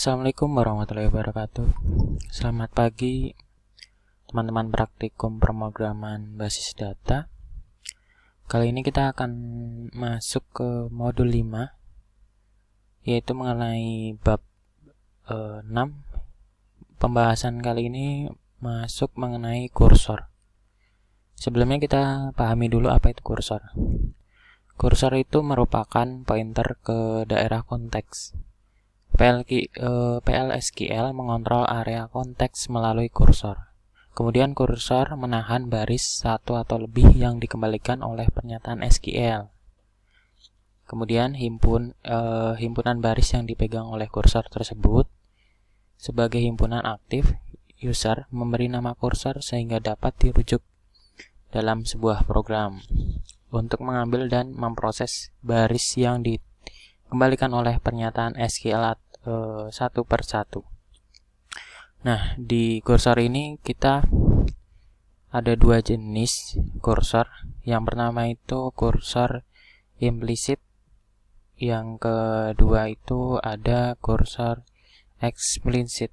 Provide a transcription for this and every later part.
Assalamualaikum warahmatullahi wabarakatuh. Selamat pagi teman-teman praktikum pemrograman basis data. Kali ini kita akan masuk ke modul 5, yaitu mengenai bab 6. Pembahasan kali ini masuk mengenai kursor. Sebelumnya kita pahami dulu apa itu kursor. Kursor itu merupakan pointer ke daerah konteks. PLSQL mengontrol area konteks melalui kursor. Kemudian kursor menahan baris satu atau lebih yang dikembalikan oleh pernyataan SQL. Kemudian himpunan baris yang dipegang oleh kursor tersebut sebagai himpunan aktif, user memberi nama kursor sehingga dapat dirujuk dalam sebuah program untuk mengambil dan memproses baris yang dikembalikan oleh pernyataan SQL satu per satu. Nah, di kursor ini kita ada dua jenis kursor. Yang pertama itu kursor implisit. Yang kedua itu ada kursor eksplisit.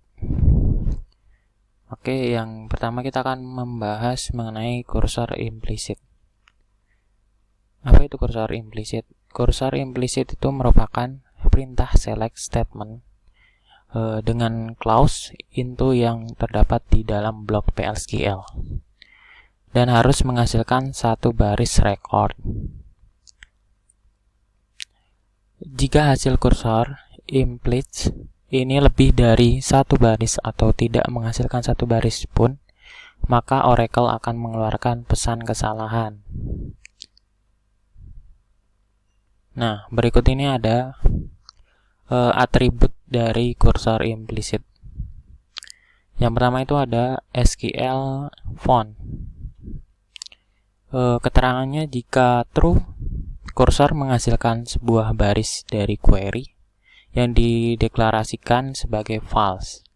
Oke, yang pertama kita akan membahas mengenai kursor implisit. Apa itu kursor implisit? Kursor implisit itu merupakan perintah select statement dengan clause into yang terdapat di dalam blok PLSQL dan harus menghasilkan satu baris record. Jika hasil kursor implicit ini lebih dari satu baris atau tidak menghasilkan satu baris pun, maka Oracle akan mengeluarkan pesan kesalahan. Nah, berikut ini ada atribut dari kursor implisit. Yang pertama itu ada SQL font. Keterangannya jika true, kursor menghasilkan sebuah baris dari query yang dideklarasikan sebagai false.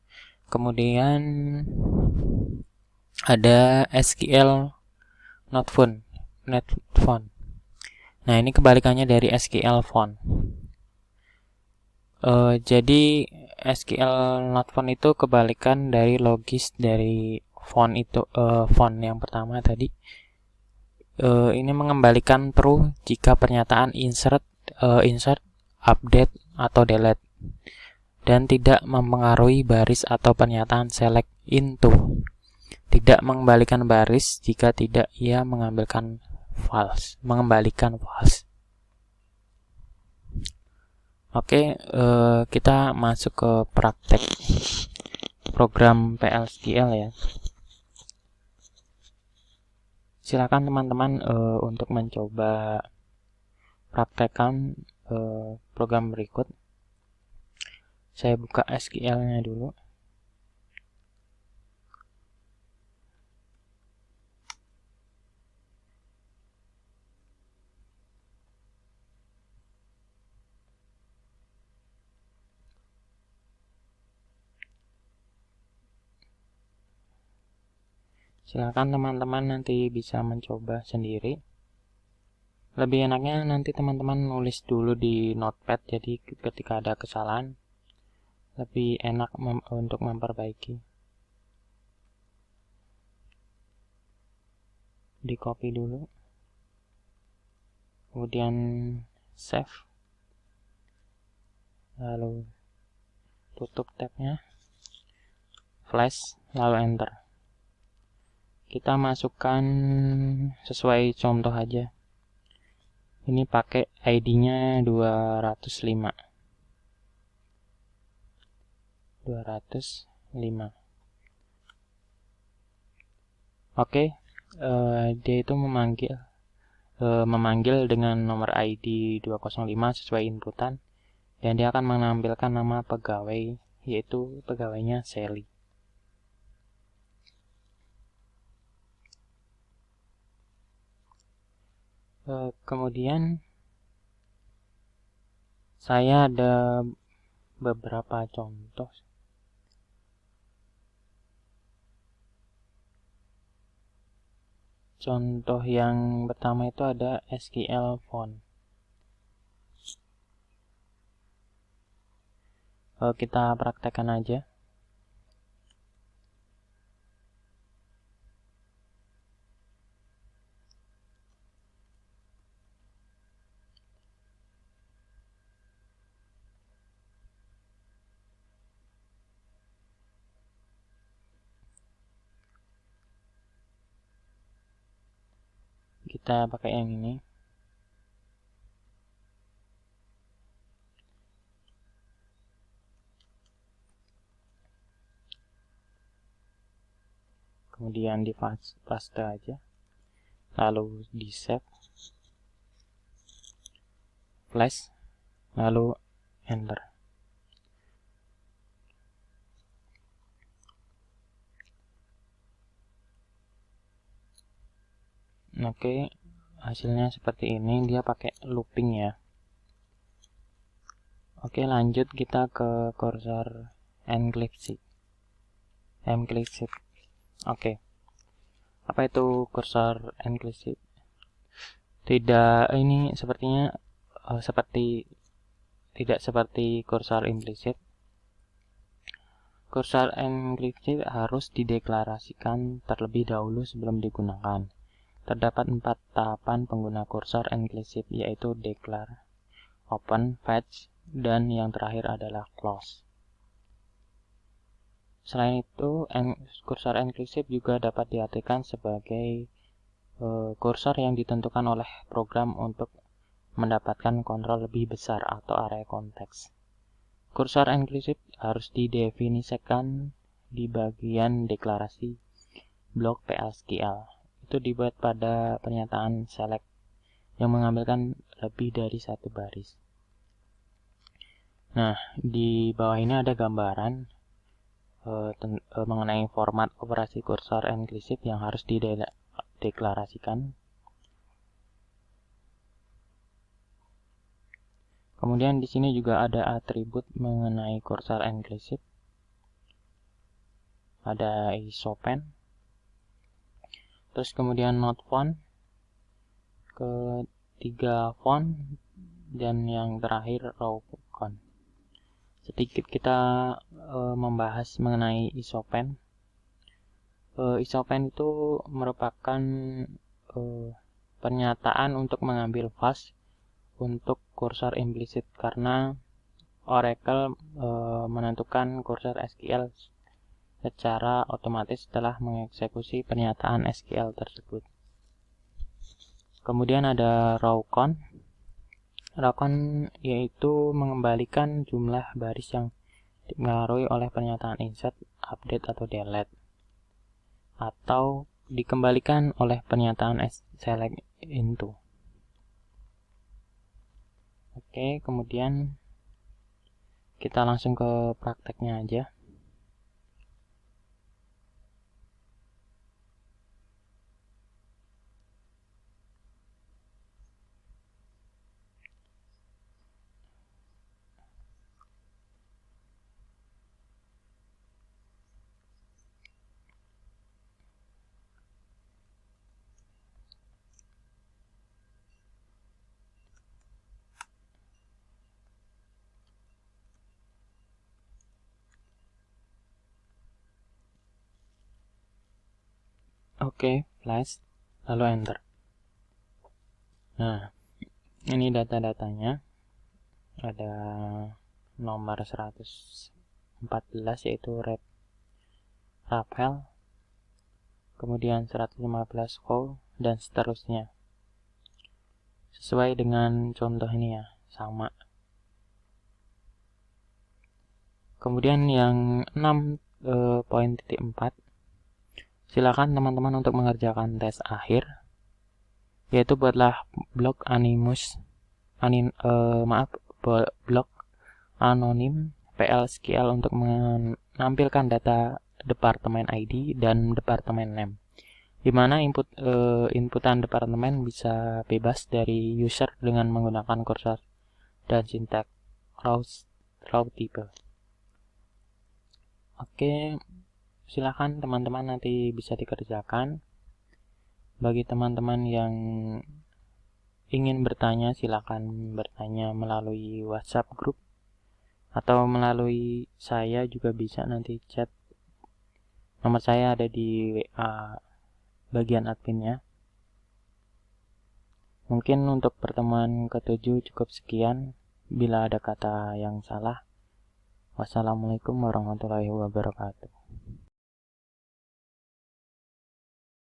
Kemudian ada SQL not found. Nah, ini kebalikannya dari SQL font. Jadi SQL not found itu kebalikan dari logis dari font itu. Font yang pertama tadi ini mengembalikan true jika pernyataan insert, update atau delete dan tidak mempengaruhi baris atau pernyataan select into. Tidak mengembalikan baris jika tidak ia mengembalikan false. Oke, kita masuk ke praktek program PLSQL ya. Silakan teman-teman untuk mencoba praktekkan program berikut. Saya buka SQL-nya dulu. Silakan teman-teman nanti bisa mencoba sendiri. Lebih enaknya nanti teman-teman nulis dulu di notepad, jadi ketika ada kesalahan lebih enak untuk memperbaiki. Di copy dulu, kemudian save, lalu tutup tabnya, flash, lalu enter. Kita masukkan sesuai contoh aja. Ini pakai ID-nya 205. Oke, dia itu memanggil dengan nomor ID 205 sesuai inputan, dan dia akan menampilkan nama pegawai, yaitu pegawainya Sally. Kemudian saya ada beberapa contoh. Contoh yang pertama itu ada SQL font. Kita praktekkan aja. Kita pakai yang ini. Kemudian di paste aja, lalu di save, flash, lalu enter. Oke, hasilnya seperti ini, dia pakai looping ya. Oke, lanjut kita ke cursor implicit. Oke, apa itu cursor implicit? Tidak, ini sepertinya tidak seperti cursor implicit. Cursor implicit harus dideklarasikan terlebih dahulu sebelum digunakan. Terdapat 4 tahapan pengguna cursor implicit, yaitu declare, open, fetch, dan yang terakhir adalah close. Selain itu, cursor implicit juga dapat diartikan sebagai kursor yang ditentukan oleh program untuk mendapatkan kontrol lebih besar atau area konteks. Kursor implicit harus didefinisikan di bagian deklarasi blok PLSQL. Itu dibuat pada pernyataan select yang mengambilkan lebih dari satu baris. Nah, di bawah ini ada gambaran mengenai format operasi kursor implicit yang harus dideklarasikan. Kemudian di sini juga ada atribut mengenai kursor implicit. Ada isopen. Terus kemudian not font, ketiga font, dan yang terakhir row count. Sedikit kita membahas mengenai isopen. Isopen itu merupakan pernyataan untuk mengambil fast untuk kursor implicit, karena Oracle menentukan kursor SQL secara otomatis setelah mengeksekusi pernyataan SQL tersebut. Kemudian ada row count. Row count yaitu mengembalikan jumlah baris yang dipengaruhi oleh pernyataan insert, update, atau delete, atau dikembalikan oleh pernyataan select into. Oke, kemudian kita langsung ke prakteknya aja. Oke, flash, lalu enter. Nah, ini data-datanya. Ada nomor 114 yaitu Raphael, kemudian 115 Cole, dan seterusnya. Sesuai dengan contoh ini ya, sama. Kemudian yang 6.4, silakan teman-teman untuk mengerjakan tes akhir, yaitu buatlah blok blok anonim PLSQL untuk menampilkan data departemen ID dan departemen name, di mana inputan departemen bisa bebas dari user dengan menggunakan kursor dan sintaks row type. Oke, silakan teman-teman nanti bisa dikerjakan. Bagi teman-teman yang ingin bertanya, silakan bertanya melalui WhatsApp group atau melalui saya juga bisa, nanti chat. Nomor saya ada di WA bagian adminnya. Mungkin untuk pertemuan ke-7 cukup sekian. Bila ada kata yang salah, wassalamualaikum warahmatullahi wabarakatuh.